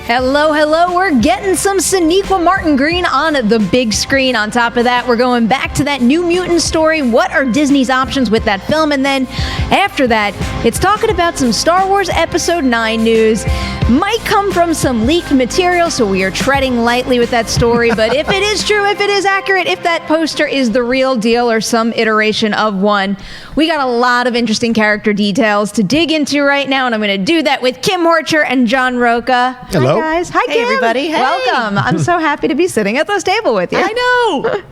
Hello, hello. We're getting some Sonequa Martin Green on the big screen. On top of that, we're going back to that New Mutant story. What are Disney's options with that film? And then after that, it's talking about some Star Wars Episode 9 news. Might come from some leaked material, so we are treading lightly with that story. But if it is true, if it is accurate, if that poster is the real deal or some iteration of one, we got a lot of interesting character details to dig into right now, and I'm going to do that with Kim Horcher and John Rocha. Hello. Hi, guys. Hi, Kim. Hey, everybody. Hey. Welcome. I'm so happy to be sitting at this table with you. I know.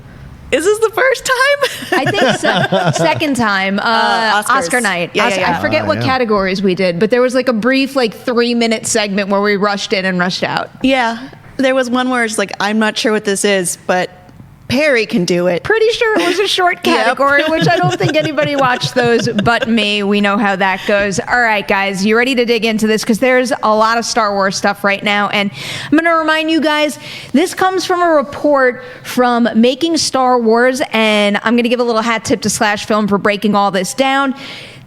Is this the first time? I think so. Second time. Oscar night. Yeah. I forget what categories we did, but there was like a brief 3-minute segment where we rushed in and rushed out. Yeah. There was one where it's like, I'm not sure what this is, but Perri can do it. Pretty sure it was a short category, which I don't think anybody watched those but me. We know how that goes. All right, guys, you ready to dig into this? Because there's a lot of Star Wars stuff right now. And I'm going to remind you guys, this comes from a report from Making Star Wars. And I'm going to give a little hat tip to Slash Film for breaking all this down.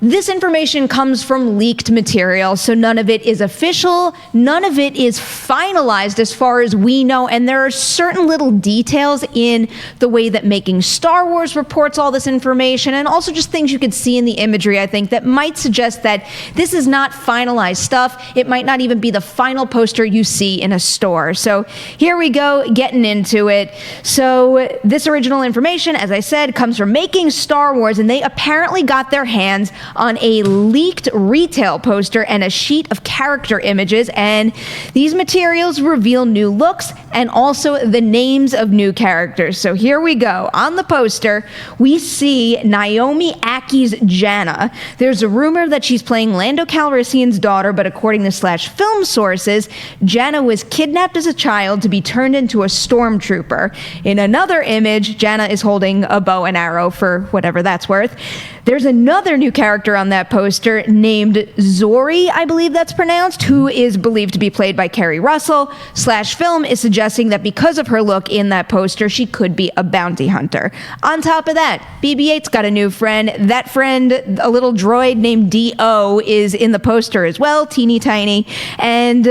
This information comes from leaked material, so none of it is official, none of it is finalized as far as we know, and there are certain little details in the way that Making Star Wars reports all this information, and also just things you could see in the imagery, I think, that might suggest that this is not finalized stuff. It might not even be the final poster you see in a store. So here we go, getting into it. So this original information, as I said, comes from Making Star Wars, and they apparently got their hands on a leaked retail poster and a sheet of character images, and these materials reveal new looks and also the names of new characters. So here we go. On the poster, we see Naomi Ackie's Janna. There's a rumor that she's playing Lando Calrissian's daughter, but according to Slash Film sources, Janna was kidnapped as a child to be turned into a stormtrooper. In another image, Janna is holding a bow and arrow for whatever that's worth. There's another new character on that poster named Zori, I believe that's pronounced, who is believed to be played by Kerry Russell. Slash Film is suggesting that because of her look in that poster, she could be a bounty hunter. On top of that, BB-8's got a new friend. That friend, a little droid named D-O, is in the poster as well, teeny tiny. And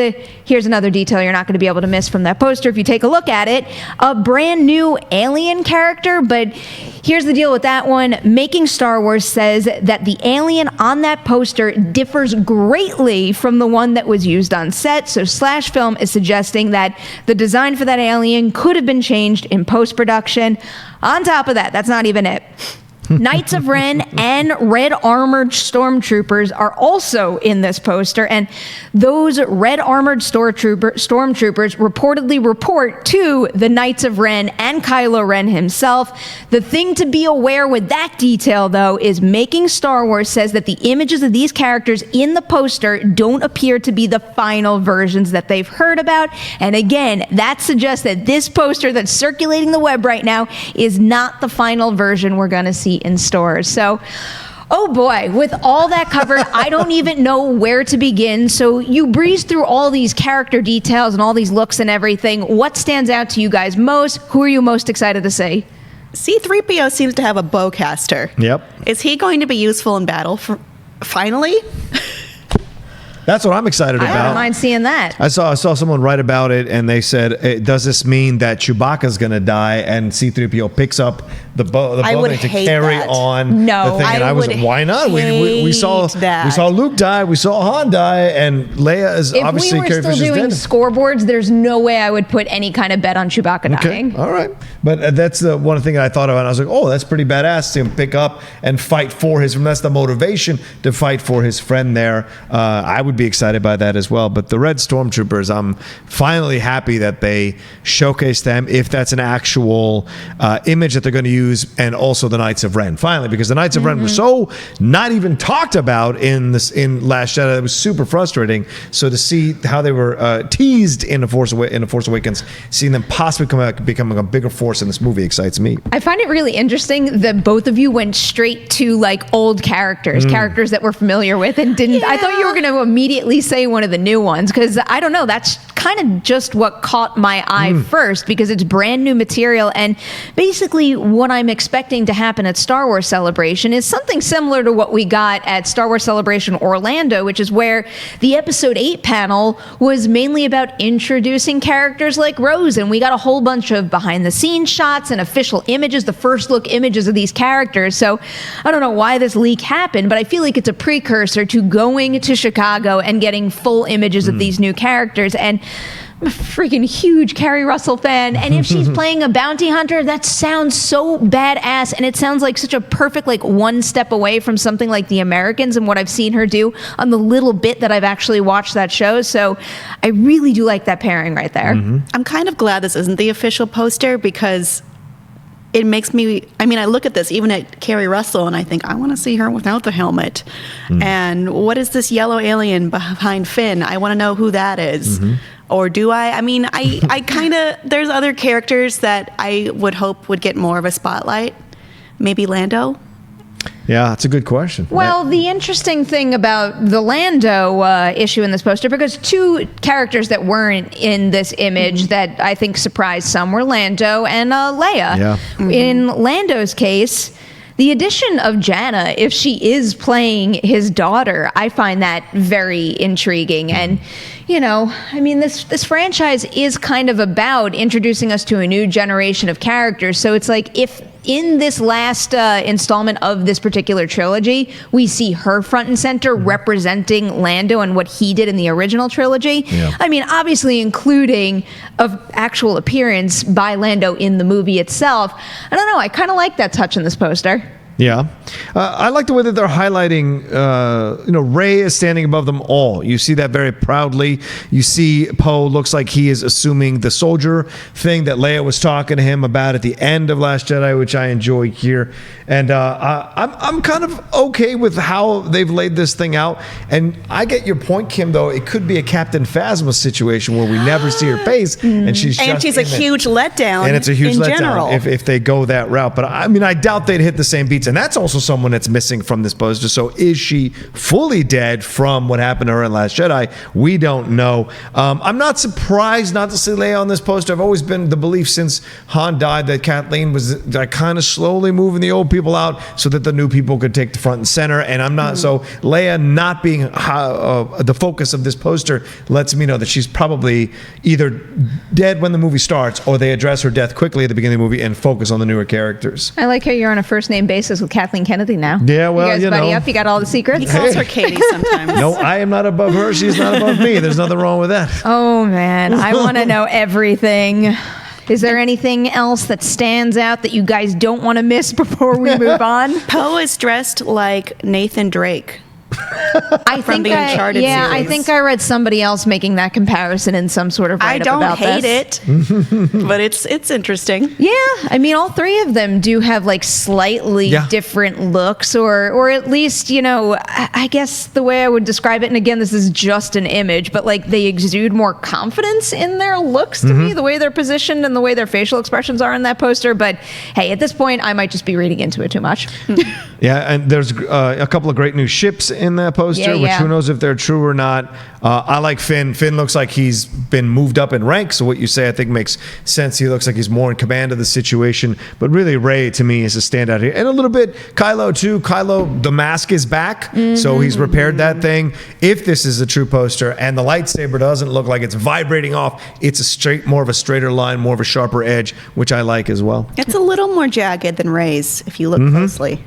here's another detail you're not going to be able to miss from that poster if you take a look at it. A brand new alien character, but here's the deal with that one. Making Star Wars says that the alien on that poster differs greatly from the one that was used on set, so Slash Film is suggesting that the design for that alien could have been changed in post-production. On top of that, that's not even it. Knights of Ren and red armored stormtroopers are also in this poster, and those red armored stormtroopers reportedly report to the Knights of Ren and Kylo Ren himself. The thing to be aware with that detail, though, is Making Star Wars says that the images of these characters in the poster don't appear to be the final versions that they've heard about, and again, that suggests that this poster that's circulating the web right now is not the final version we're going to see in stores. So, oh boy, with all that covered, I don't even know where to begin. So you breeze through all these character details and all these looks and everything. What stands out to you guys most? Who are you most excited to see? C-3PO seems to have a bowcaster. Yep. Is he going to be useful in battle finally? That's what I'm excited I about. don't mind seeing that. I saw someone write about it, and they said, does this mean that Chewbacca's going to die and C-3PO picks up the bow to carry on No, the thing? And I was like, why not? We saw Luke die, we saw Han die, and Leia is obviously Carrie Fisher's dead. If we were still doing scoreboards, there's no way I would put any kind of bet on Chewbacca dying. All right. But that's the one thing I thought of, and I was like, oh, that's pretty badass to see him pick up and fight for his friend. That's the motivation to fight for his friend there. I would be excited by that as well. But the Red Stormtroopers, I'm finally happy that they showcased them, if that's an actual image that they're going to use, and also the Knights of Ren. Finally, because the Knights of Ren were so not even talked about in Last Jedi, it was super frustrating. So to see how they were teased in The Force Awakens, seeing them possibly becoming a bigger force in this movie excites me. I find it really interesting that both of you went straight to old characters that we're familiar with, and didn't. I thought you were going to immediately say one of the new ones, because I don't know, that's kind of just what caught my eye first, because it's brand new material. And basically what I'm expecting to happen at Star Wars Celebration is something similar to what we got at Star Wars Celebration Orlando, which is where the Episode 8 panel was mainly about introducing characters like Rose, and we got a whole bunch of behind-the-scenes shots and official images, the first-look images of these characters. So I don't know why this leak happened, but I feel like it's a precursor to going to Chicago and getting full images of these new characters. And I'm a freaking huge Carrie Russell fan, and if she's playing a bounty hunter, that sounds so badass, and it sounds like such a perfect, like, one step away from something like The Americans and what I've seen her do on the little bit that I've actually watched that show. So I really do like that pairing right there. I'm kind of glad this isn't the official poster, because it makes me, I mean, I look at this, even at Carrie Russell, and I think, I want to see her without the helmet. And what is this yellow alien behind Finn? I want to know who that is. Or do I? I mean, I kind of, there's other characters that I would hope would get more of a spotlight. Maybe Lando? Yeah, that's a good question. Well, the interesting thing about the Lando issue in this poster, because two characters that weren't in this image that I think surprised some were Lando and Leia. Yeah. In Lando's case, the addition of Janna, if she is playing his daughter, I find that very intriguing. And, you know, I mean, this franchise is kind of about introducing us to a new generation of characters. So it's like, if in this last installment of this particular trilogy, we see her front and center representing Lando and what he did in the original trilogy. Yeah. I mean, obviously including of actual appearance by Lando in the movie itself. I don't know. I kind of like that touch in this poster. Yeah. I like the way that they're highlighting, Rey is standing above them all. You see that very proudly. You see Poe looks like he is assuming the soldier thing that Leia was talking to him about at the end of Last Jedi, which I enjoy here. And I'm kind of okay with how they've laid this thing out. And I get your point, Kim, though. It could be a Captain Phasma situation where we never see her face, and she's a huge letdown. And it's a huge letdown general. if they go that route. But I mean, I doubt they'd hit the same beats. And that's also someone that's missing from this poster. So is she fully dead from what happened to her in Last Jedi? We don't know. I'm not surprised not to see Leia on this poster. I've always been the belief since Han died that Kathleen was kind of slowly moving the old people out so that the new people could take the front and center. And I'm not. So Leia not being the focus of this poster lets me know that she's probably either dead when the movie starts, or they address her death quickly at the beginning of the movie and focus on the newer characters. I like how you're on a first name basis with Kathleen Kennedy now. Yeah, well, you guys buddy up. You got all the secrets. He calls her Katie sometimes. No, I am not above her. She's not above me. There's nothing wrong with that. Oh man, I want to know everything. Is there anything else that stands out that you guys don't want to miss before we move on? Poe is dressed like Nathan Drake. I From think the Uncharted I series. think I read somebody else making that comparison in some sort of I write-up don't about hate this. it, but it's interesting. Yeah, I mean, all three of them do have like slightly different looks, or at least, you know, I guess the way I would describe it, and again, this is just an image, but like they exude more confidence in their looks to me, the way they're positioned and the way their facial expressions are in that poster. But hey, at this point, I might just be reading into it too much. Yeah, and there's a couple of great new ships in that poster, which who knows if they're true or not. I like Finn. Finn looks like he's been moved up in rank, so what you say I think makes sense. He looks like he's more in command of the situation. But really, Rey to me is a standout here. And a little bit Kylo too. Kylo, the mask is back, so he's repaired that thing. If this is a true poster and the lightsaber doesn't look like it's vibrating off, it's more of a straighter line, more of a sharper edge, which I like as well. It's a little more jagged than Rey's if you look closely.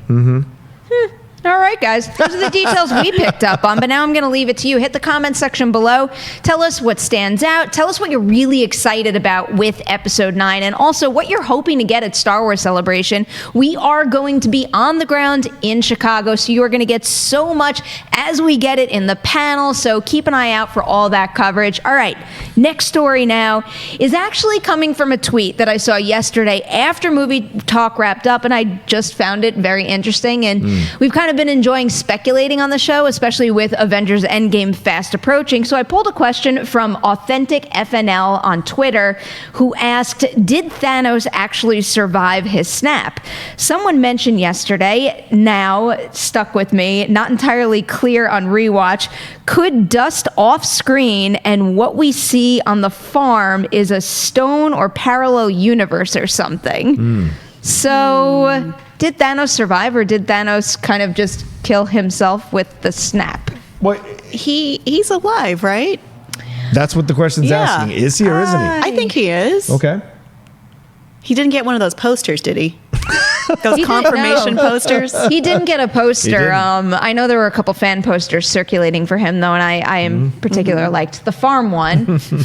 All right, guys. Those are the details we picked up on, but now I'm going to leave it to you. Hit the comment section below. Tell us what stands out. Tell us what you're really excited about with Episode 9, and also what you're hoping to get at Star Wars Celebration. We are going to be on the ground in Chicago, so you are going to get so much as we get it in the panel, so keep an eye out for all that coverage. All right, next story now is actually coming from a tweet that I saw yesterday after Movie Talk wrapped up, and I just found it very interesting, and we've kind of been enjoying speculating on the show, especially with Avengers Endgame fast approaching. So I pulled a question from Authentic FNL on Twitter, who asked, did Thanos actually survive his snap? Someone mentioned yesterday, now stuck with me, not entirely clear on rewatch, could dust off screen and what we see on the farm is a stone or parallel universe or something. So did Thanos survive, or did Thanos kind of just kill himself with the snap? What? He's alive, right? That's what the question's Yeah. asking. Is he or isn't he? I think he is. Okay. He didn't get one of those posters, did he? Those He didn't- confirmation no. posters. He didn't get a He poster. didn't. I know there were a couple fan posters circulating for him, though, and I in particular liked the farm one.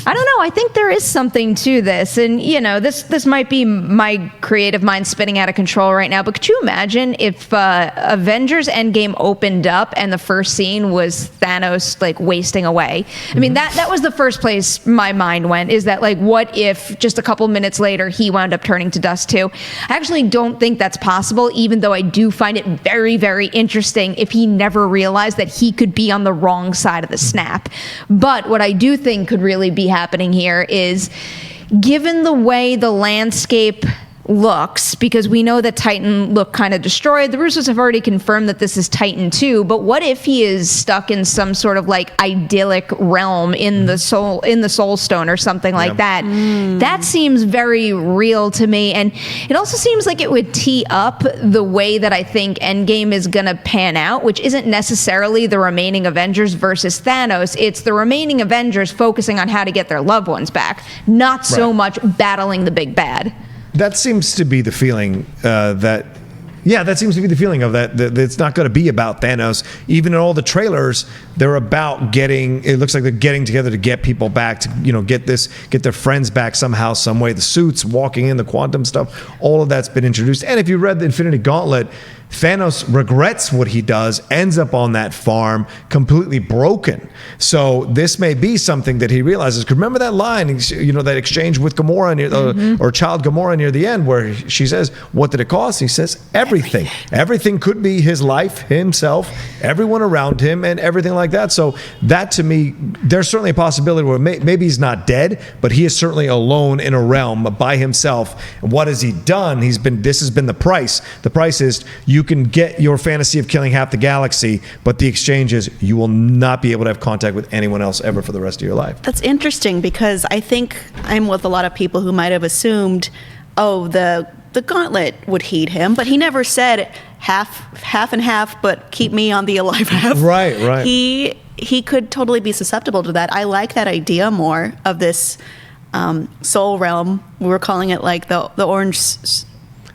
I don't know. I think there is something to this, and this might be my creative mind spinning out of control right now. But could you imagine if Avengers Endgame opened up and the first scene was Thanos like wasting away? I mean, that was the first place my mind went. Is that like, what if just a couple minutes later he wound up turning to dust too? I actually don't think that's possible, even though I do find it very, very interesting if he never realized that he could be on the wrong side of the snap. But what I do think could really be happening here is, given the way the landscape looks, because we know that Titan looked kind of destroyed. The Russos have already confirmed that this is Titan 2, but what if he is stuck in some sort of like idyllic realm in the soul stone or something like that? That seems very real to me, and it also seems like it would tee up the way that I think Endgame is going to pan out, which isn't necessarily the remaining Avengers versus Thanos. It's the remaining Avengers focusing on how to get their loved ones back, not so much battling the big bad. That seems to be the feeling that seems to be the feeling of that it's not going to be about Thanos. Even in all the trailers, they're about it looks like they're getting together to get people back, to get their friends back somehow, some way. The suits, walking in, the quantum stuff, all of that's been introduced. And if you read the Infinity Gauntlet, Thanos regrets what he does, ends up on that farm completely broken. So this may be something that he realizes. Remember that line, that exchange with Gamora or Child Gamora near the end, where she says, "What did it cost?" He says, "Everything. Everything could be his life, himself, everyone around him, and everything like that." So that, to me, there's certainly a possibility where maybe he's not dead, but he is certainly alone in a realm by himself. And what has he done? This has been the price. The price is, you can get your fantasy of killing half the galaxy, but the exchange is you will not be able to have contact with anyone else ever for the rest of your life. That's interesting, because I think I'm with a lot of people who might have assumed, the gauntlet would heed him, but he never said half and half, but keep me on the alive half. Right. He could totally be susceptible to that. I like that idea more of this soul realm. We were calling it like the orange.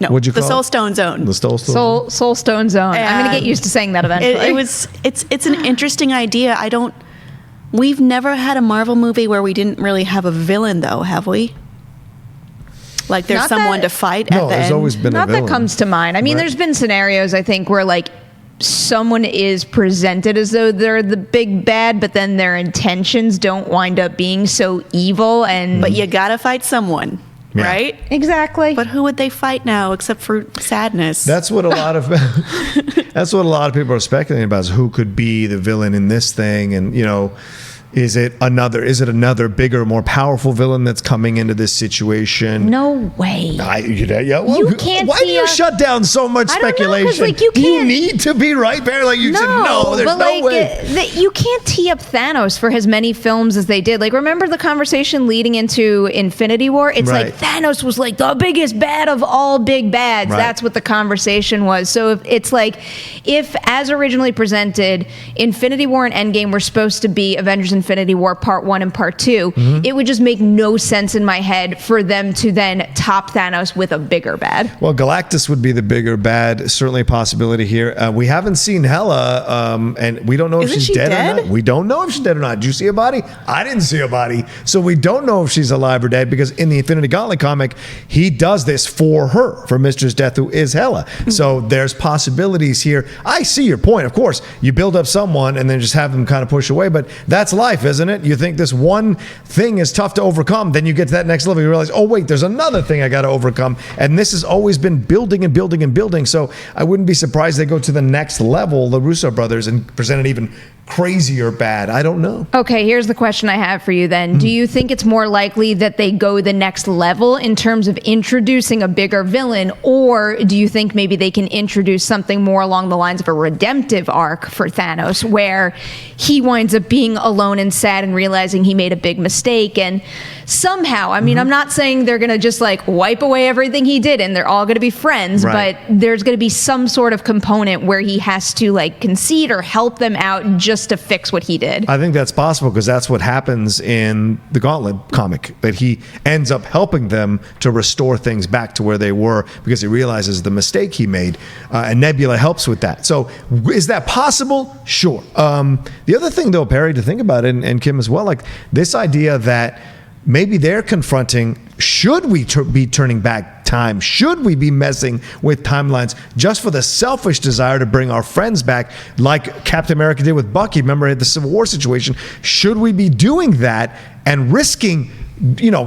No, What'd you the call Soul it? Stone Zone. The Soul Stone. Soul Stone Zone. I'm going to get used to saying that eventually. It's an interesting idea. We've never had a Marvel movie where we didn't really have a villain, though, have we? Like there's Not someone that- to fight No, at the there's end. always been a Not villain. that comes to mind. I mean, Right. there's been scenarios, I think, where like someone is presented as though they're the big bad, but then their intentions don't wind up being so evil. And But you gotta fight someone, Yeah. right? exactly. But who would they fight now except for sadness? That's what a lot of people are speculating about, is who could be the villain in this thing, and is it another bigger, more powerful villain that's coming into this situation? No way. You can't Why do see you a- shut down so much I don't know, 'cause, speculation? like, you can't- need to be right, Perri. Like you said, no, there's but no like, way. you can't tee up Thanos for as many films as they did. Like, remember the conversation leading into Infinity War? It's Right. like Thanos was like the biggest bad of all big bads. Right. That's what the conversation was. So if as originally presented, Infinity War and Endgame were supposed to be Avengers Infinity War Part 1 and Part 2, it would just make no sense in my head for them to then top Thanos with a bigger bad. Well, Galactus would be the bigger bad. Certainly a possibility here. We haven't seen Hela, and we don't know if Isn't she's she dead or dead? not. We don't know if she's dead or not. Did you see a body? I didn't see a body. So we don't know if she's alive or dead, because in the Infinity Gauntlet comic, he does this for her, for Mistress Death, who is Hela. So there's possibilities here. I see your point. Of course, you build up someone and then just have them kind of push away, but that's life. life, isn't it? You think this one thing is tough to overcome, then you get to that next level, you realize, oh wait, there's another thing I got to overcome, and this has always been building and building and building. So I wouldn't be surprised they go to the next level, the Russo brothers, and present it even crazier bad. I don't know. Okay, here's the question I have for you then. Do you think it's more likely that they go the next level in terms of introducing a bigger villain, or do you think maybe they can introduce something more along the lines of a redemptive arc for Thanos, where he winds up being alone and sad and realizing he made a big mistake, and somehow, I mean, I'm not saying they're going to just like wipe away everything he did and they're all going to be friends, Right. but there's going to be some sort of component where he has to like concede or help them out just to fix what he did. I think that's possible because that's what happens in the Gauntlet comic, that he ends up helping them to restore things back to where they were because he realizes the mistake he made, and Nebula helps with that. So is that possible? Sure. The other thing though, Perri, to think about it, and Kim as well, like this idea that maybe they're confronting, should we be turning back time? Should we be messing with timelines just for the selfish desire to bring our friends back, like Captain America did with Bucky? Remember at the Civil War situation? Should we be doing that and risking,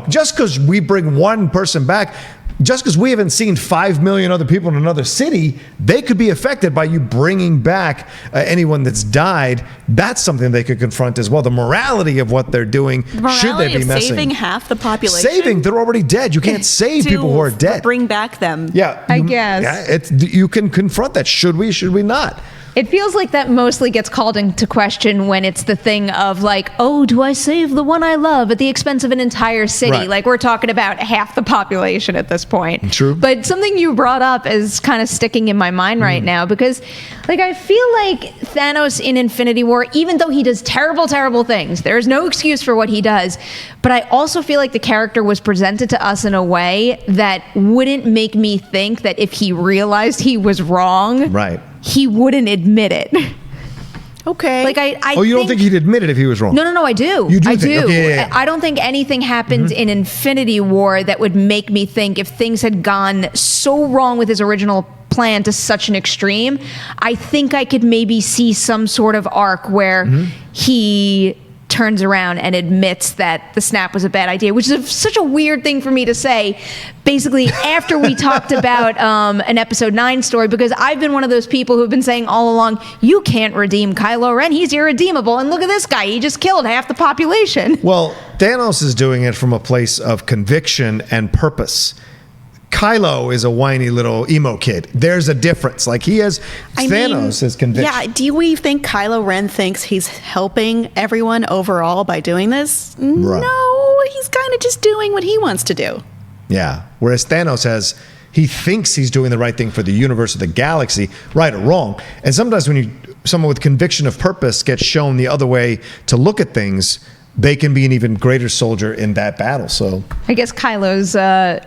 just because we bring one person back, just because we haven't seen 5 million other people in another city, they could be affected by you bringing back anyone that's died. That's something they could confront as well. The morality of what they're doing. Should they be messing? Saving half the population? Saving? They're already dead. You can't save people who are dead. Bring back them. Yeah. I guess. Yeah, you can confront that. Should we? Should we not? It feels like that mostly gets called into question when it's the thing of like, oh, do I save the one I love at the expense of an entire city? Right. Like we're talking about half the population at this point. True. But something you brought up is kind of sticking in my mind right now because like I feel like Thanos in Infinity War, even though he does terrible, terrible things, there's no excuse for what he does. But I also feel like the character was presented to us in a way that wouldn't make me think that if he realized he was wrong, Right. he wouldn't admit it. Okay. Like I Oh, you don't think he'd admit it if he was wrong? No, I do. You do I think- do. okay, yeah. I don't think anything happened in Infinity War that would make me think if things had gone so wrong with his original plan to such an extreme, I think I could maybe see some sort of arc where he turns around and admits that the snap was a bad idea, which is such a weird thing for me to say basically after we talked about an episode 9 story, because I've been one of those people who've been saying all along, you can't redeem Kylo Ren, he's irredeemable, and look at this guy, he just killed half the population. Well, Thanos is doing it from a place of conviction and purpose. Kylo is a whiny little emo kid. There's a difference. Like Thanos has conviction. Yeah, do we think Kylo Ren thinks he's helping everyone overall by doing this? Right. No, he's kind of just doing what he wants to do. Yeah. Whereas Thanos he thinks he's doing the right thing for the universe or the galaxy, right or wrong. And sometimes when someone with conviction of purpose gets shown the other way to look at things, they can be an even greater soldier in that battle. So I guess Kylo's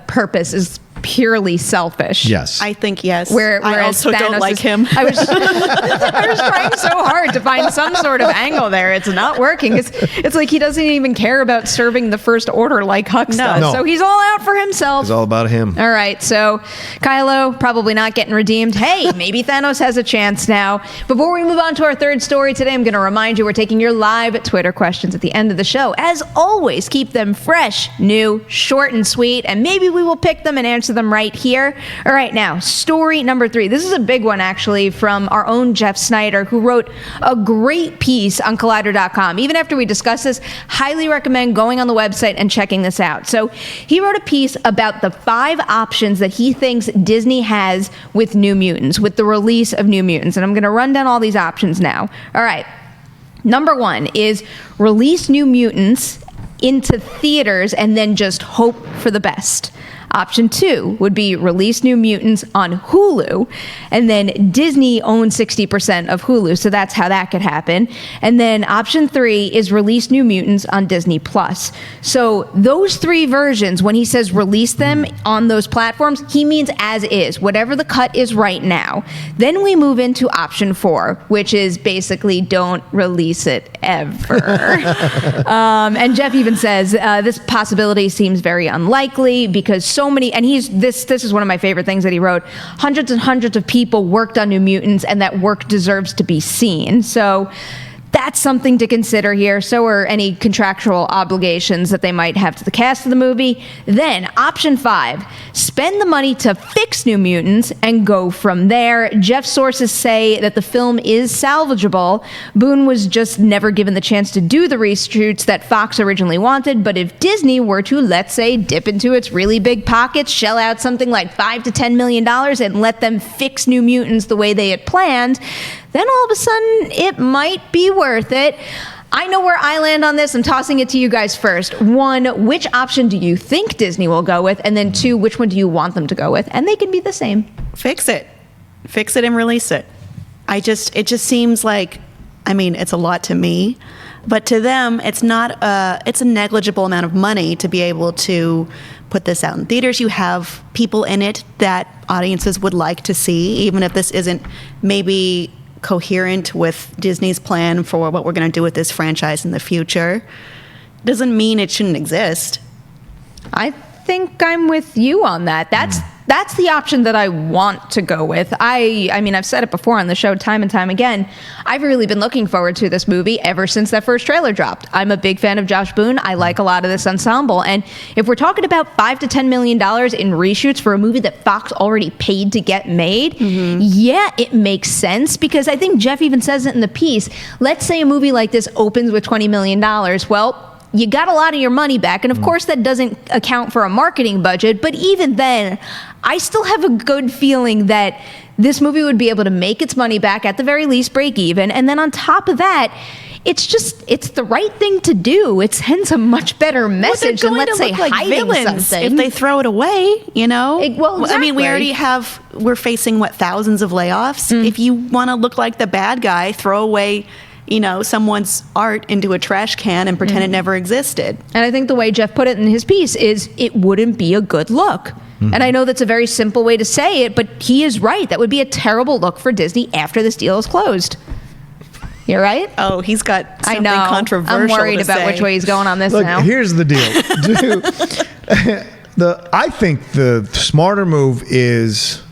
purpose is purely selfish. yes. I think yes. I Whereas also Thanos don't like is- him. I was trying so hard to find some sort of angle there. It's not working. It's like he doesn't even care about serving the First Order like Hux does. No. So he's all out for himself. It's all about him. All right, so Kylo probably not getting redeemed. Hey, maybe Thanos has a chance now. Before we move on to our third story today, I'm going to remind you we're taking your live Twitter questions at the end of the show. As always, keep them fresh, new, short, and sweet, and maybe we will pick them and answer them right here. All right, now, story number 3. This is a big one, actually, from our own Jeff Snyder, who wrote a great piece on Collider.com. Even after we discuss this, highly recommend going on the website and checking this out. So he wrote a piece about the 5 options that he thinks Disney has with New Mutants, with the release of New Mutants. And I'm going to run down all these options now. All right. Number 1 is release New Mutants into theaters and then just hope for the best. Option 2 would be release New Mutants on Hulu, and then Disney owns 60% of Hulu, so that's how that could happen. And then option 3 is release New Mutants on Disney+. So those 3 versions, when he says release them on those platforms, he means as is, whatever the cut is right now. Then we move into option 4, which is basically don't release it ever. And Jeff even says this possibility seems very unlikely because so many, and this is one of my favorite things that he wrote, hundreds and hundreds of people worked on New Mutants, and that work deserves to be seen. So That's something to consider here. So are any contractual obligations that they might have to the cast of the movie. Then, option 5, spend the money to fix New Mutants and go from there. Jeff's sources say that the film is salvageable. Boone was just never given the chance to do the reshoots that Fox originally wanted, but if Disney were to, let's say, dip into its really big pockets, shell out something like $5 to $10 million and let them fix New Mutants the way they had planned, then all of a sudden it might be worth it. I know where I land on this. I'm tossing it to you guys first. 1, which option do you think Disney will go with? And then 2, which one do you want them to go with? And they can be the same. Fix it and release it. It just seems like, I mean, it's a lot to me, but to them, it's a negligible amount of money to be able to put this out in theaters. You have people in it that audiences would like to see, even if this isn't maybe coherent with Disney's plan for what we're going to do with this franchise in the future. Doesn't mean it shouldn't exist. I think I'm with you on that. That's the option that I want to go with. I mean, I've said it before on the show time and time again. I've really been looking forward to this movie ever since that first trailer dropped. I'm a big fan of Josh Boone. I like a lot of this ensemble. And if we're talking about $5 to $10 million in reshoots for a movie that Fox already paid to get made, yeah, it makes sense, because I think Jeff even says it in the piece. Let's say a movie like this opens with $20 million. Well, you got a lot of your money back. And of course, that doesn't account for a marketing budget. But even then, I still have a good feeling that this movie would be able to make its money back, at the very least break even. And then on top of that, it's the right thing to do. It sends a much better message than, let's say, hiding villains something. if they throw it away, you know? Exactly. I mean, we're facing, thousands of layoffs. If you want to look like the bad guy, throw away someone's art into a trash can and pretend it never existed. And I think the way Jeff put it in his piece is it wouldn't be a good look. And I know that's a very simple way to say it, but he is right. That would be a terrible look for Disney after this deal is closed. You're right? Oh, he's got something controversial I'm worried to about say. which way he's going on this Look, now. here's the deal. I think the smarter move is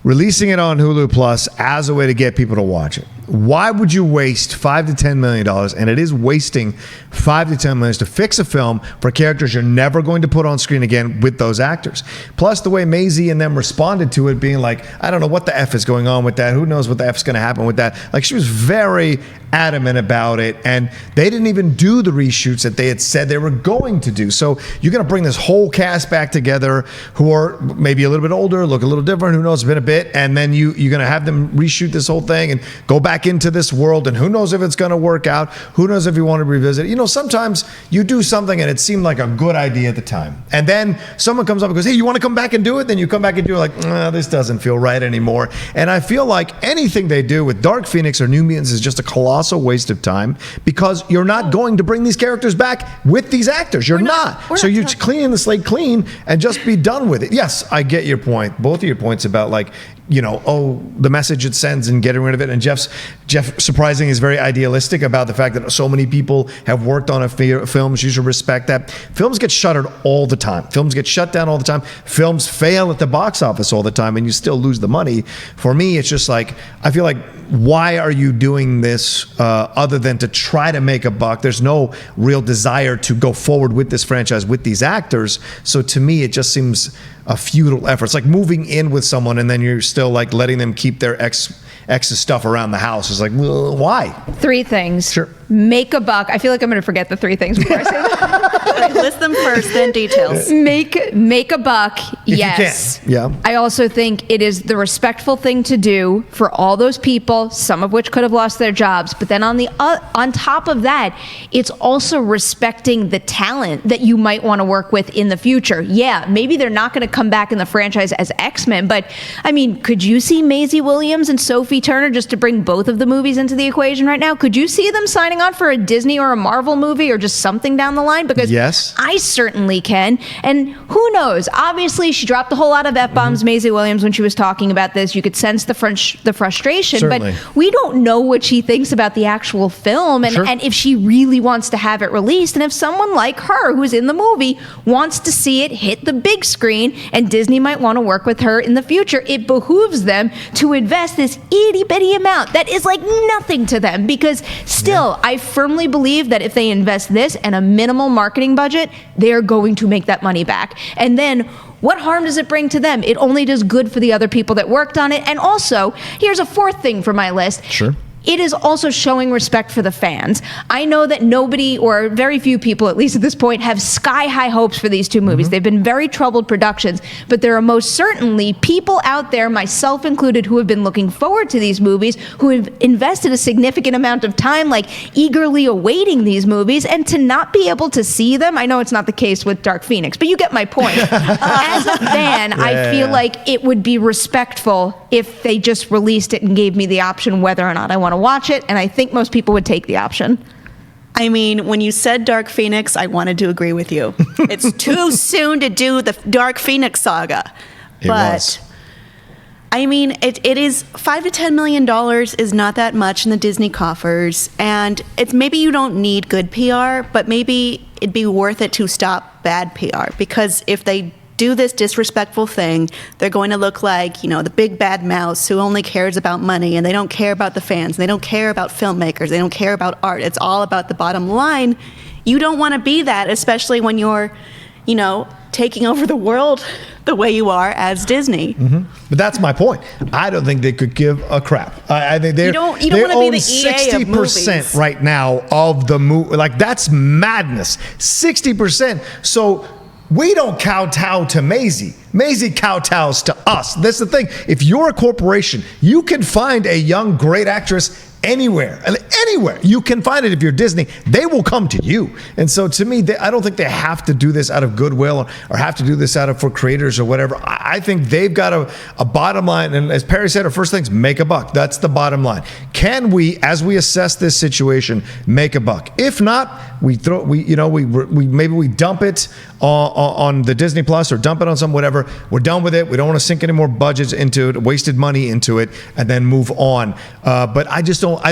releasing it on Hulu Plus as a way to get people to watch it. Why would you waste $5 to $10 million, and it is wasting $5 to $10 million to fix a film for characters you're never going to put on screen again with those actors? Plus, the way Maisie and them responded to it, being like, I don't know what the F is going on with that. Who knows what the F is going to happen with that? Like, she was very adamant about it, and they didn't even do the reshoots that they had said they were going to do. So you're going to bring this whole cast back together who are maybe a little bit older, look a little different, who knows, it's been a bit, and then you're going to have them reshoot this whole thing and go back into this world, and who knows if it's going to work out, who knows if you want to revisit it. Sometimes you do something and it seemed like a good idea at the time, and then someone comes up and goes, hey, you want to come back and do it? Then you come back and do it, like, this doesn't feel right anymore. And I feel like anything they do with Dark Phoenix or New Mutants is just a colossal waste of time, because you're not going to bring these characters back with these actors. You're not. So you're cleaning the slate clean and just be done with it. Yes, I get your point. Both of your points about, like, the message it sends and getting rid of it. And Jeff surprising is very idealistic about the fact that so many people have worked on a film. You should respect that. Films get shuttered all the time. Films get shut down all the time. Films fail at the box office all the time, and you still lose the money. For me, it's just like, I feel like, why are you doing this other than to try to make a buck? There's no real desire to go forward with this franchise with these actors. So to me, it just seems a futile effort. It's like moving in with someone and then you're still like letting them keep their ex's stuff around the house. It's like, well, why? 3 things. Sure. Make a buck. I feel like I'm going to forget the 3 things before I say that. Right, list them first, then details. Make a buck. If Yes. you can. Yeah. I also think it is the respectful thing to do for all those people, some of which could have lost their jobs. But then on top of that, it's also respecting the talent that you might want to work with in the future. Yeah, maybe they're not going to come back in the franchise as X-Men, but I mean, could you see Maisie Williams and Sophie Turner, just to bring both of the movies into the equation right now? Could you see them signing on for a Disney or a Marvel movie or just something down the line? Because Yes. I I certainly can. And who knows? Obviously, she dropped a whole lot of F-bombs, Maisie Williams, when she was talking about this. You could sense the frustration. Certainly. But we don't know what she thinks about the actual film and if she really wants to have it released. And if someone like her, who's in the movie, wants to see it hit the big screen, and Disney might want to work with her in the future, it behooves them to invest this itty-bitty amount that is like nothing to them. Because still, I firmly believe that if they invest this and a minimal marketing budget, they're going to make that money back. And then what harm does it bring to them? It only does good for the other people that worked on it. And also, here's a fourth thing for my list. Sure. It is also showing respect for the fans. I know that nobody, or very few people, at least at this point, have sky-high hopes for these two movies. They've been very troubled productions, but there are most certainly people out there, myself included, who have been looking forward to these movies, who have invested a significant amount of time, like eagerly awaiting these movies, and to not be able to see them, I know it's not the case with Dark Phoenix, but you get my point. As a fan, I feel like it would be respectful if they just released it and gave me the option whether or not I want to watch it, and I think most people would take the option. I mean, when you said Dark Phoenix, I wanted to agree with you. It's too soon to do the Dark Phoenix saga. It was. I mean, it is $5 to $10 million is not that much in the Disney coffers, and it's maybe you don't need good PR, but maybe it'd be worth it to stop bad PR, because if they do this disrespectful thing, they're going to look like, you know, the big bad mouse who only cares about money, and they don't care about the fans, they don't care about filmmakers, they don't care about art. It's all about the bottom line. You don't want to be that, especially when you're, you know, taking over the world the way you are as Disney. But that's my point. I don't think they could give a crap. I think they don't want to be the EA of 60% movies. right now of the movie. Like, that's madness. 60%. So we don't kowtow to Maisie. Maisie kowtows to us. That's the thing. If you're a corporation, you can find a young, great actress anywhere. Anywhere. You can find it. If you're Disney, they will come to you. And so to me, I don't think they have to do this out of goodwill or have to do this out of for creators or whatever. I think they've got a bottom line. And as Perri said, her first thing's make a buck. That's the bottom line. Can we, as we assess this situation, make a buck? If not, we maybe we dump it on the Disney Plus or dump it on some whatever. We're done with it. We don't want to sink any more budgets into it, wasted money into it, and then move on. But I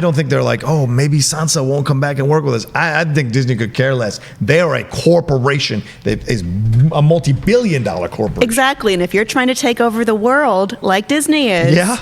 don't think they're like, oh, maybe Sansa won't come back and work with us. I think Disney could care less. They are a corporation that is a multi-billion-dollar corporation. Exactly. And if you're trying to take over the world like Disney is,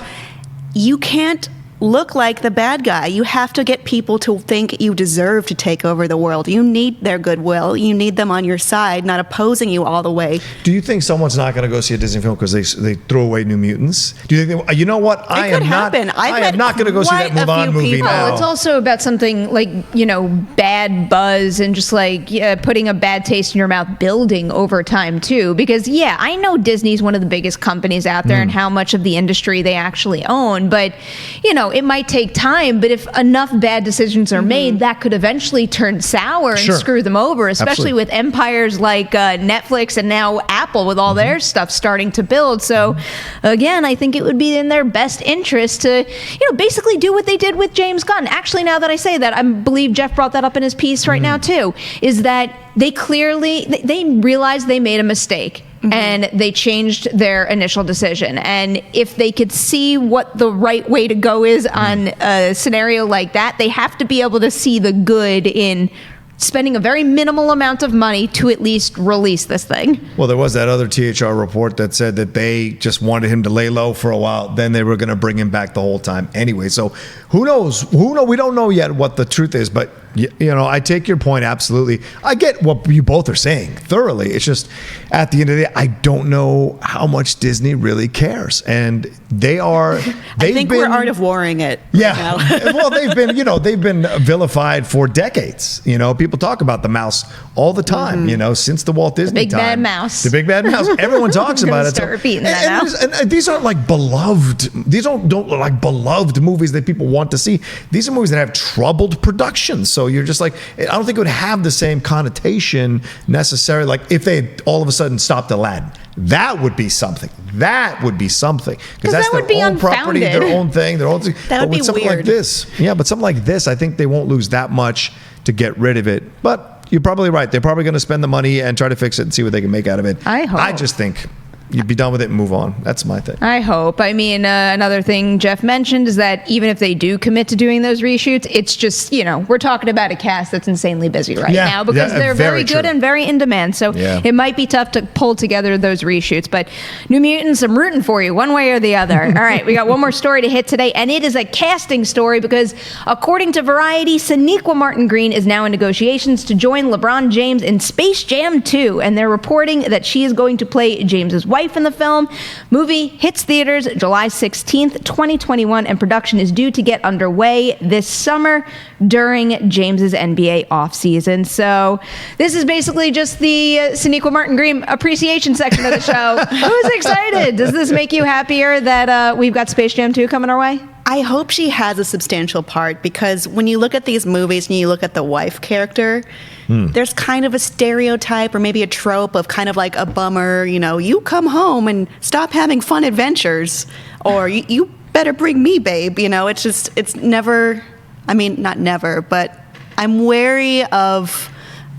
you can't look like the bad guy. You have to get people to think you deserve to take over the world. You need their goodwill. You need them on your side, not opposing you all the way. Do you think someone's not going to go see a Disney film because they threw away New Mutants? Do you think you know what? I am not going to go see that Mulan movie now. Well, it's also about something like, you know, bad buzz and just like putting a bad taste in your mouth building over time too. Because I know Disney's one of the biggest companies out there and how much of the industry they actually own, but you know, it might take time, but if enough bad decisions are made, that could eventually turn sour and screw them over, especially with empires like Netflix and now Apple with all their stuff starting to build. So again, I think it would be in their best interest to, you know, basically do what they did with James Gunn. Actually, now that I say that, I believe Jeff brought that up in his piece right now too, is that they clearly, they realized they made a mistake. And they changed their initial decision. And if they could see what the right way to go is on a scenario like that, they have to be able to see the good in spending a very minimal amount of money to at least release this thing. Well, there was that other THR report that said that they just wanted him to lay low for a while. Then they were going to bring him back the whole time anyway. So who knows? We don't know yet what the truth is, but you know, I take your point absolutely. I get what you both are saying thoroughly. It's just at the end of the day, I don't know how much Disney really cares, and they are. I think we're art of warring it. Yeah. Well, they've been vilified for decades. You know, people talk about the mouse all the time. You know, since the Walt Disney big bad mouse. The big bad mouse. Everyone talks about it. Start repeating that now. And these aren't like beloved. These don't look like beloved movies that people want to see. These are movies that have troubled productions. So you're just like, I don't think it would have the same connotation necessarily. Like if they had all of a sudden stopped Aladdin, that would be something. That would be something, because that's that their own property, their own thing, their own thing. That would be something weird. like this, but something like this, I think they won't lose that much to get rid of it. But you're probably right. They're probably going to spend the money and try to fix it and see what they can make out of it. I hope. I just think you'd be done with it and move on. That's my thing. I hope. I mean, another thing Jeff mentioned is that even if they do commit to doing those reshoots, it's just, we're talking about a cast that's insanely busy right now because they're very good and very in demand. So it might be tough to pull together those reshoots. But New Mutants, I'm rooting for you one way or the other. All right, we got one more story to hit today, and it is a casting story because according to Variety, Sonequa Martin Green is now in negotiations to join LeBron James in Space Jam 2, and they're reporting that she is going to play James's wife in the film. Movie hits theaters July 16th, 2021, and production is due to get underway this summer during James's NBA offseason. So this is basically just the Sonequa Martin Green appreciation section of the show. Who's excited? Does this make you happier that we've got Space Jam 2 coming our way? I hope she has a substantial part because when you look at these movies and you look at the wife character, there's kind of a stereotype or maybe a trope of kind of like a bummer, you come home and stop having fun adventures, or you better bring me, babe. It's never, not never, but I'm wary of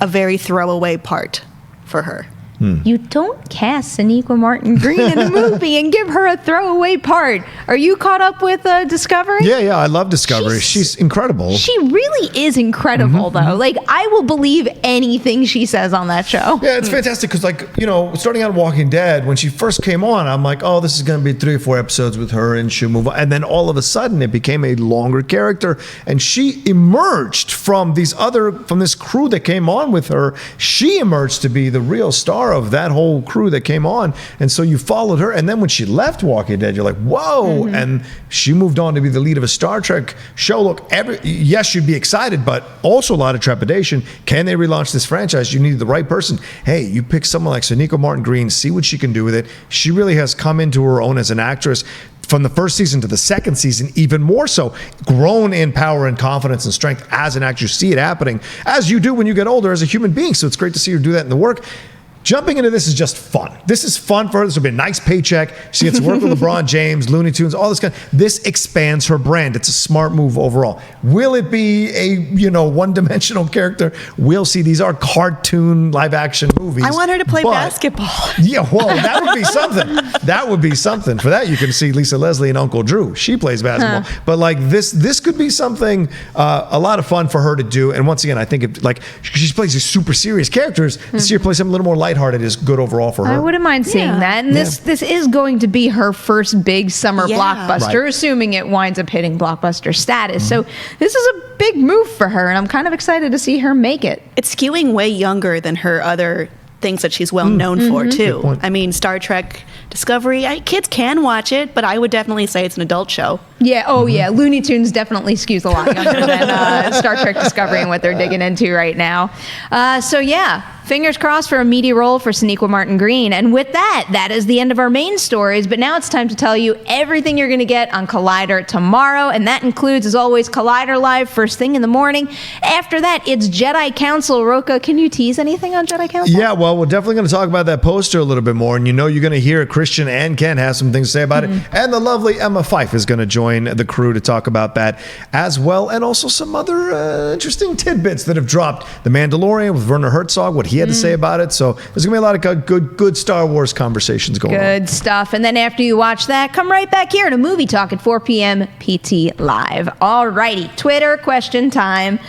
a very throwaway part for her. You don't cast Sonequa Martin Green in a movie and give her a throwaway part. Are you caught up with Discovery? Yeah, I love Discovery. She's incredible. She really is incredible, though. Like, I will believe anything she says on that show. Yeah, it's fantastic because, starting out Walking Dead, when she first came on, I'm like, oh, this is going to be 3 or 4 episodes with her and she'll move on. And then all of a sudden, it became a longer character. And she emerged from this crew that came on with her. She emerged to be the real star of that whole crew that came on, and so you followed her. And then when she left Walking Dead, you're like, whoa. And she moved on to be the lead of a Star Trek show. Look, yes, you'd be excited, but also a lot of trepidation. Can they relaunch this franchise? You need the right person. Hey, you pick someone like Sonequa Martin Green, see what she can do with it. She really has come into her own as an actress. From the first season to the second season, even more so, grown in power and confidence and strength as an actress. You see it happening, as you do when you get older as a human being. So it's great to see her do that in the work. Jumping into this is just fun. This is fun for her. This will be a nice paycheck. She gets to work with LeBron James, Looney Tunes, all this kind. This expands her brand. It's a smart move overall. Will it be a one-dimensional character? We'll see. These are cartoon live-action movies. I want her to play basketball. Yeah, well, that would be something. That would be something. For that, you can see Lisa Leslie and Uncle Drew. She plays basketball. But this could be something a lot of fun for her to do. And once again, I think she plays these super serious characters. This year plays something a little more lighthearted is good overall for her. I wouldn't mind seeing that. And this is going to be her first big summer blockbuster, assuming it winds up hitting blockbuster status. So this is a big move for her, and I'm kind of excited to see her make it. It's skewing way younger than her other things that she's well known for, too. I mean, Star Trek Discovery, kids can watch it, but I would definitely say it's an adult show. Yeah, yeah. Looney Tunes definitely skews a lot younger than Star Trek Discovery and what they're digging into right now. Fingers crossed for a meaty role for Sonequa Martin Green. And with that is the end of our main stories. But now it's time to tell you everything you're going to get on Collider tomorrow. And that includes, as always, Collider Live first thing in the morning. After that, it's Jedi Council. Rocha, can you tease anything on Jedi Council? Yeah, well, we're definitely going to talk about that poster a little bit more. And you're going to hear Christian and Ken have some things to say about it. And the lovely Emma Fyffe is going to join the crew to talk about that as well. And also some other interesting tidbits that have dropped. The Mandalorian with Werner Herzog, what he had to say about it. So there's going to be a lot of good Star Wars conversations going on. Good stuff. And then after you watch that, come right back here to Movie Talk at 4 p.m. PT Live. All righty. Twitter question time.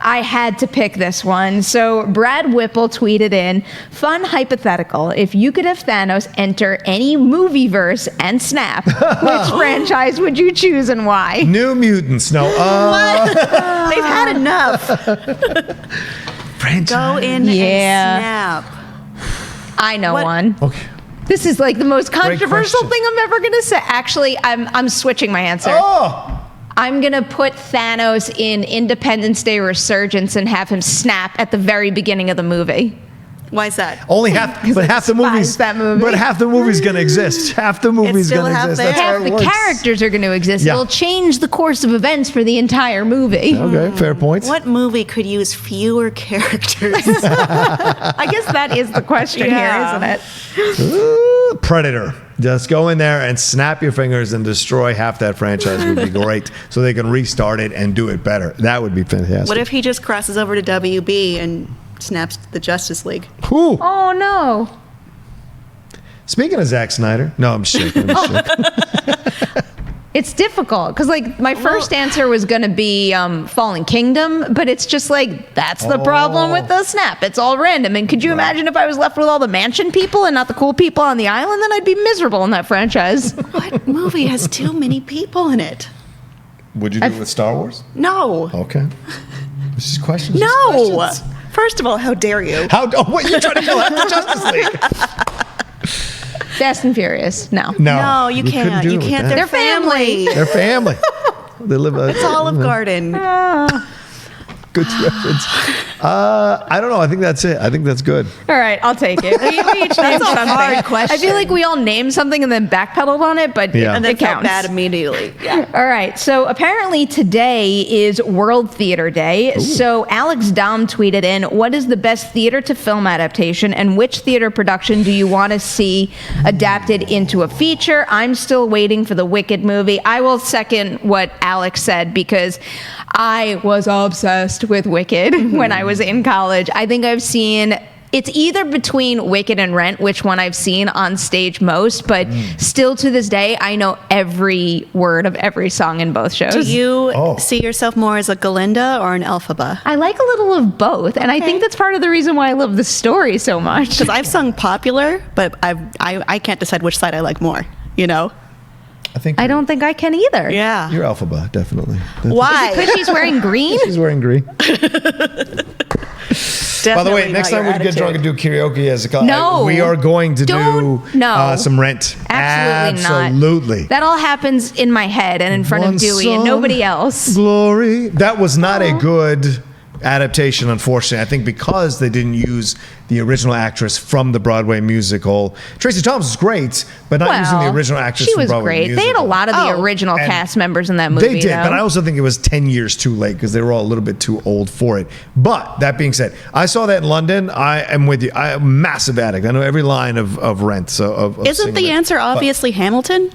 I had to pick this one. So Brad Whipple tweeted in, fun hypothetical. If you could have Thanos enter any movie verse and snap, which franchise would you choose and why? New Mutants. No. What? They've had enough. Franchise. Go in and snap. I know one. Okay. This is like the most controversial thing I'm ever going to say. Actually, I'm switching my answer. Oh! I'm going to put Thanos in Independence Day Resurgence and have him snap at the very beginning of the movie. Why is that? Only half, but half the movie's that movie. But half the movie's going to exist. Half the movie's going to exist. That's how half it the works. characters are going to exist. Yeah. It'll change the course of events for the entire movie. Okay, fair point. What movie could use fewer characters? I guess that is the question here, isn't it? Predator. Just go in there and snap your fingers and destroy half that franchise would be great so they can restart it and do it better. That would be fantastic. What if he just crosses over to WB and snaps the Justice League. Whew. Oh no. Speaking of Zack Snyder, no, I'm joking. It's difficult because, like, my first answer was going to be Fallen Kingdom, but it's just like that's the problem with the snap. It's all random. And could you imagine if I was left with all the mansion people and not the cool people on the island? Then I'd be miserable in that franchise. What movie has too many people in it? Would you do it with Star Wars? No. Okay. This is questions. No. Questions. First of all, how dare you? What you trying to kill half the Justice League? Fast and Furious. No. No, you can't. couldn't do You it with can't. that. They're family. They're family. They live. It's Olive Garden. Good reference. I don't know. I think that's it. I think that's good. All right, I'll take it. We each named a something. hard question. I feel like we all named something and then backpedaled on it, but Yeah. And then it felt counts. bad immediately. Yeah. All right. So apparently today is World Theater Day. So Alex Dom tweeted in, what is the best theater to film adaptation and which theater production do you want to see adapted into a feature? I'm still waiting for the Wicked movie. I will second what Alex said because I was obsessed with Wicked when I was in college. I think I've seen... It's either between Wicked and Rent, which one I've seen on stage most, but still to this day, I know every word of every song in both shows. Do you see yourself more as a Galinda or an Elphaba? I like a little of both, and I think that's part of the reason why I love the story so much. Because I've sung Popular, but I can't decide which side I like more, you know? I don't think I can either. Yeah. You're Alphaba, definitely. Why? Because she's wearing green? She's wearing green. By the way, next time we get drunk and do karaoke as a couple, No. we are going to Don't. do No. some Rent. Absolutely not. Absolutely. That all happens in my head and in front One of Dewey and song, nobody else. Glory. That was not a good adaptation, unfortunately. I think because they didn't use the original actress from the Broadway musical. Tracy Thomas was great, but not using the original actress she from was Broadway great. musical. They had a lot of the original And cast members in that movie. They did, though. but I also think it was 10 years too late because they were all a little bit too old for it. But that being said, I saw that in London. I am with you. I am a massive addict. I know every line of Rent. So of Isn't singing the it. answer obviously Hamilton?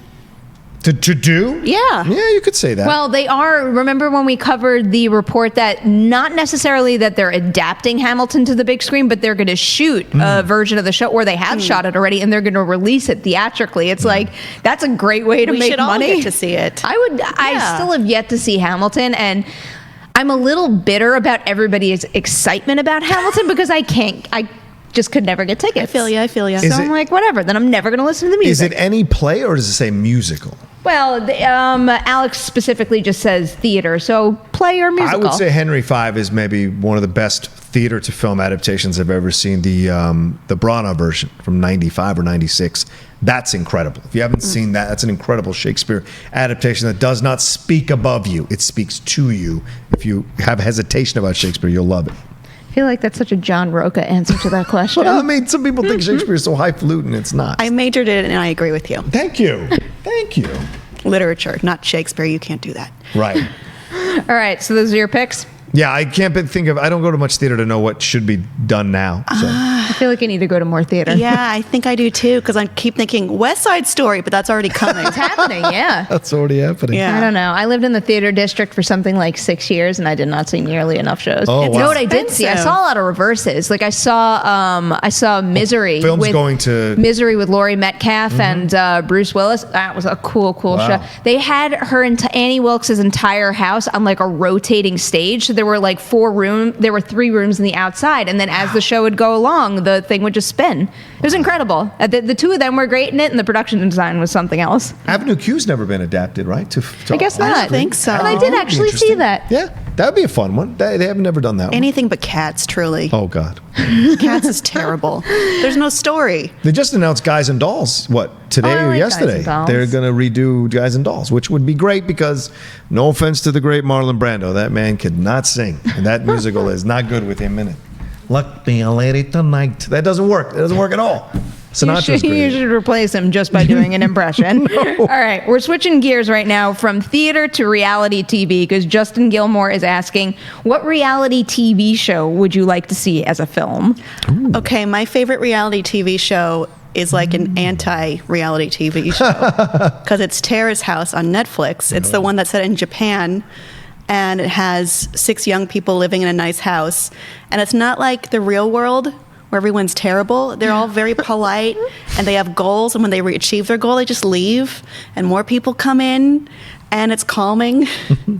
To do? Yeah. Yeah, you could say that. Well, they are. Remember when we covered the report that not necessarily that they're adapting Hamilton to the big screen, but they're going to shoot a version of the show, or they have shot it already, and they're going to release it theatrically. It's like that's a great way to We make should all money. get to see it. I still have yet to see Hamilton, and I'm a little bitter about everybody's excitement about Hamilton because I just could never get tickets. I feel you. So I'm like, whatever. Then I'm never going to listen to the music. Is it any play or does it say musical? Well, Alex specifically just says theater, so play or musical. I would say Henry V is maybe one of the best theater to film adaptations I've ever seen. The Brana version from 95 or 96. That's incredible. If you haven't seen that, that's an incredible Shakespeare adaptation that does not speak above you. It speaks to you. If you have hesitation about Shakespeare, you'll love it. I feel like that's such a John Rocha answer to that question. Well, I mean, some people think Shakespeare is so highfalutin. It's not. I majored in it, and I agree with you. Thank you. Thank you. Literature, not Shakespeare. You can't do that. Right. All right, so those are your picks? Yeah, I can't think of. I don't go to much theater to know what should be done now. So. I feel like I need to go to more theater. Yeah, I think I do too, because I keep thinking West Side Story, but that's already coming. It's happening, yeah. That's already happening. Yeah. I don't know. I lived in the theater district for something like 6 years, and I did not see nearly enough shows. Oh, You wow. know what I did see? I Expensive. saw a lot of reverses. Like I saw Misery. Films with going to- Misery with Laurie Metcalf and Bruce Willis. That was a cool Wow. show. They had her Annie Wilkes' entire house on like a rotating stage. So there were like there were 3 rooms in the outside, and then as the show would go along, the thing would just spin. It was incredible. The 2 of them were great in it, and the production design was something else. Avenue Q's never been adapted, right? I guess not. I think so. But I did actually see that. Yeah, that would be a fun one. They haven't never done that one. Anything but Cats, truly. Oh, God. Cats is terrible. There's no story. They just announced Guys and Dolls, today I or like Guys yesterday? and Dolls. They're going to redo Guys and Dolls, which would be great because, no offense to the great Marlon Brando, that man could not sing. And that musical is not good with him in it. Luck me a lady tonight. That doesn't work. It doesn't work at all. Sinatra's You great. should replace him just by doing an impression. All right, we're switching gears right now from theater to reality TV because Justin Gilmore is asking, what reality TV show would you like to see as a film? Okay, my favorite reality TV show is like an anti-reality TV show because it's Terrace House on Netflix. It's the one that's set in Japan, and it has 6 young people living in a nice house. And it's not like the real world where everyone's terrible. They're all very polite, and they have goals, and when they achieve their goal, they just leave, and more people come in, and it's calming.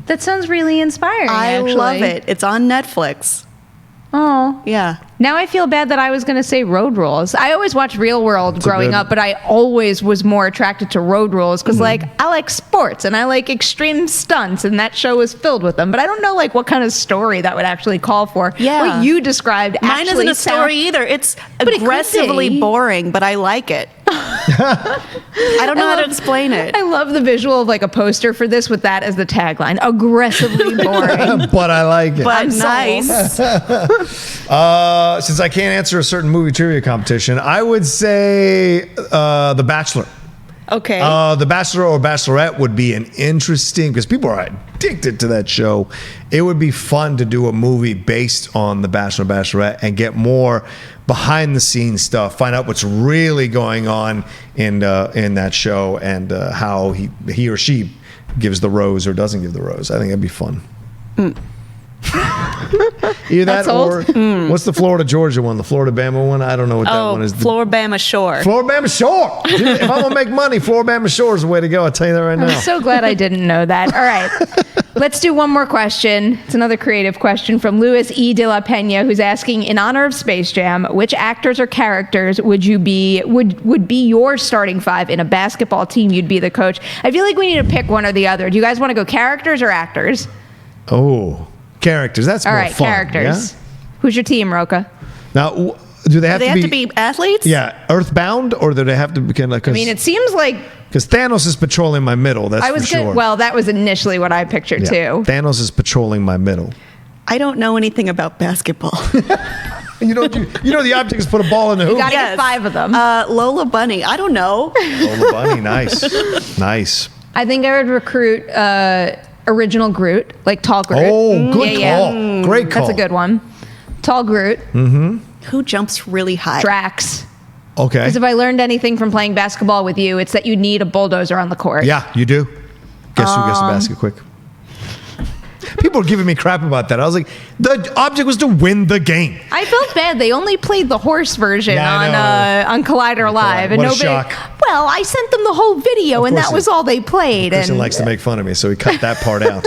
That sounds really inspiring, I actually. love it. It's on Netflix. Oh. Yeah. Now I feel bad that I was going to say Road Rules. I always watched Real World growing up, but I always was more attracted to Road Rules because, like, I like sports and I like extreme stunts, and that show was filled with them. But I don't know, like, what kind of story that would actually call for. Yeah. What you described Mine actually isn't a story either. It's But it could aggressively be. boring, but I like it. I don't know how to explain it. I love the visual of, like, a poster for this with that as the tagline. Aggressively boring. But I like it. But I'm sold. nice. Since I can't answer a certain movie trivia competition, I would say The Bachelor. Okay. The Bachelor or Bachelorette would be an interesting, because people are addicted to that show. It would be fun to do a movie based on The Bachelor or Bachelorette and get more behind the scenes stuff, find out what's really going on in that show, and how he or she gives the rose or doesn't give the rose. I think that'd be fun. Either that That's old. or what's the Florida Georgia one? The Florida Bama one? I don't know what that one is. Floribama Shore. Floribama Shore. If I'm gonna make money, Floribama Shore is the way to go. I'll tell you that right now. I'm so glad I didn't know that. All right. Let's do one more question. It's another creative question from Luis E. de la Pena, who's asking, in honor of Space Jam, which actors or characters would be your starting 5 in a basketball team you'd be the coach? I feel like we need to pick one or the other. Do you guys want to go characters or actors? Oh, characters. That's All more right, fun. characters. Yeah? Who's your team, Rocha? Now, do they have Do they to have be? to be athletes? Yeah, earthbound, or do they have to be kind of like? I mean, it seems like because Thanos is patrolling my middle. That's I was for sure. good. Well, that was initially what I pictured Yeah, too. Thanos is patrolling my middle. I don't know anything about basketball. You know the object is put a ball in the hoop. You got to get 5 of them. Lola Bunny. I don't know. Lola Bunny, nice, nice. I think I would recruit original Groot, like tall Groot. Oh, good Yeah, call. yeah. Great call. That's a good one. Tall Groot. Who jumps really high? Drax. Okay. Because if I learned anything from playing basketball with you, it's that you need a bulldozer on the court. Yeah, you do. Guess who gets the basket quick? People are giving me crap about that. I was like, the object was to win the game. I felt bad. They only played the horse version Yeah, I on Collider Live, and What a nobody. shock. Well, I sent them the whole video, and course that was all they played. Christian And likes to make fun of me, so he cut that part out.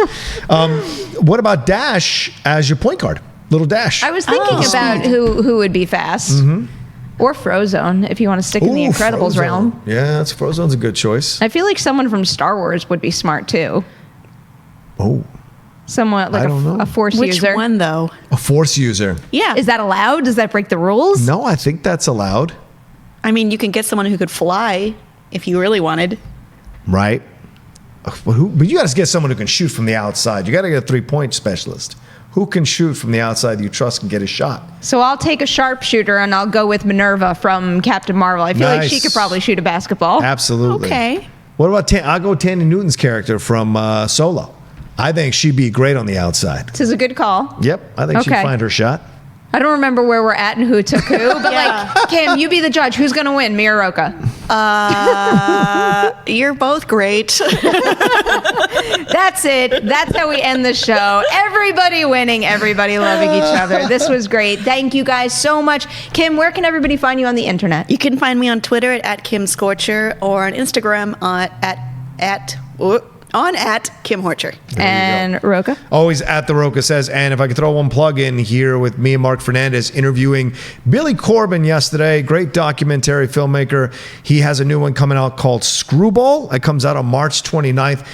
What about Dash as your point guard? Little Dash. I was thinking about who would be fast, or Frozone, if you want to stick in the Ooh, Incredibles Frozone. realm. Yeah, Frozone's a good choice. I feel like someone from Star Wars would be smart too. Oh, Somewhat like I don't know. a force Which user. one, though? a Force user. Yeah. Is that allowed? Does that break the rules? No, I think that's allowed. I mean, you can get someone who could fly if you really wanted. Right. But you got to get someone who can shoot from the outside. You got to get a 3-point specialist. Who can shoot from the outside that you trust can get a shot? So I'll take a sharpshooter and I'll go with Minerva from Captain Marvel. I feel like she Nice. could probably shoot a basketball. Absolutely. Okay. What about I'll go Tandy Newton's character from Solo. I think she'd be great on the outside. This is a good call. Yep, I think she'd Okay. find her shot. I don't remember where we're at and who took who, but like, Kim, you be the judge. Who's going to win, me or Rocha? You're both great. That's it. That's how we end the show. Everybody winning, everybody loving each other. This was great. Thank you guys so much. Kim, where can everybody find you on the internet? You can find me on Twitter at Kim Scorcher or on Instagram at Kim Horcher. And Rocha? Always at the Rocha Says. And if I could throw one plug in here with me and Mark Fernandez interviewing Billy Corbin yesterday, great documentary filmmaker. He has a new one coming out called Screwball. It comes out on March 29th,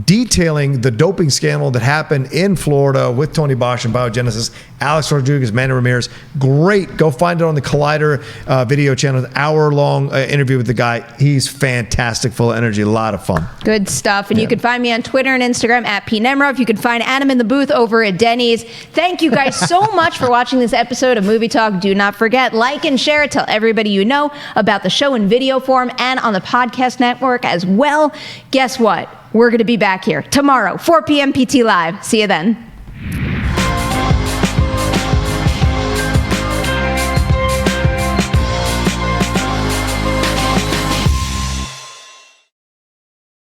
detailing the doping scandal that happened in Florida with Tony Bosch and Biogenesis, Alex Rodriguez, Manny Ramirez. Great. Go find it on the Collider video channel. An hour-long interview with the guy. He's fantastic, full of energy, a lot of fun. Good stuff. And you can find me on Twitter and Instagram at Perri Nemiroff. You can find Adam in the booth over at Denny's. Thank you guys so much for watching this episode of Movie Talk. Do not forget, like and share it. Tell everybody you know about the show in video form and on the podcast network as well. Guess what? We're going to be back here tomorrow, 4 p.m. PT Live. See you then.